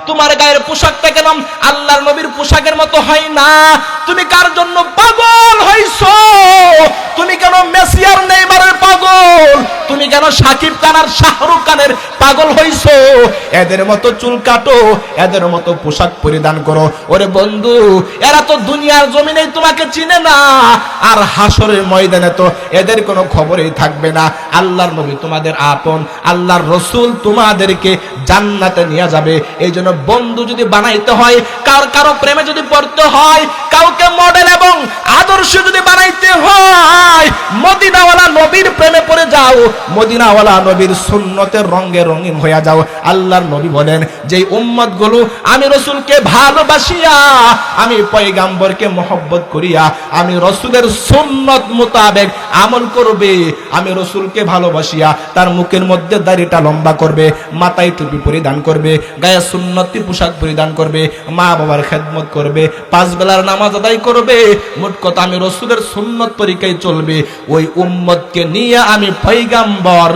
তোমার গায়ের পোশাকটা কেন আল্লাহর নবীর পোশাকের মতো হয় না? তুমি কার জন্য পাগল হইছো? তুমি কেন মেসি আর নেইমারের পাগল? তুমি কেন সাকিব খান আর শাহরুখ খানের পাগল হইছো? এদের মতো চুল কাটো, এদের মতো পোশাক পরিধান করো। ওরে বন্ধু, এরা তো দুনিয়ার জমিনে তোমাকে চিনে না, আর হাসরের ময়দানে তো এদের কোনো খবরই থাকবে না। আল্লাহর নবী তোমাদের আপন, আল্লাহর রসুল তোমাদেরকে জান্নাতে নিয়ে যাবে। এই জন্য বন্ধু যদি বানাইতে হয়, কারো প্রেমে যদি পড়তে হয়, কাউকে মডেল এবং আদর্শ যদি বানাইতে হয়, মদিনাওয়ালা নবীর প্রেমে পড়ে যাও, মদিনাওয়ালা নবীর সুন্নতের রঙে রঙিন হয়ে যাও। আল্লাহর নবী বলেন, যে উম্মত গুলো আমি রসুলকে ভালোবাসিয়া, আমি পয়গাম্বরকে মহব্বত করিয়া, আমি রসুলের সুন্নত মোতাবেক আমল করবে, আমি রসুলকে ভালোবাসিয়া তার মুখের মধ্যে দাড়িটা লম্বা করবে, মাথায় টুপি পরিধান করবে, গায়ে সুন্নতি পোশাক পরিধান করবে, মা বাবার খেদমত করবে, 5 বেলার নামাজ আদায় করবে, মোট কথা আমি রসুলের সুন্নত তরিকায় চলবে, ওই উম্মতকে নিয়ে আমি পয়গাম্বর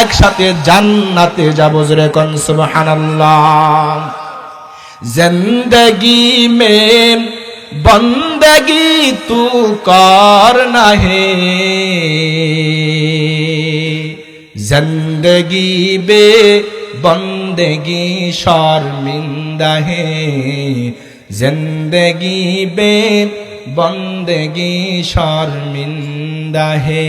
একসাথে জান্নাতে যাব। জোরে কোন সুবহানাল্লাহ। জিন্দেগি মে বন্দগি তু করনা হে, জিন্দেগি বে বন্দগি শর্মিন্দা হে, জিন্দেগি বে বন্দগি শর্মিন্দা হে।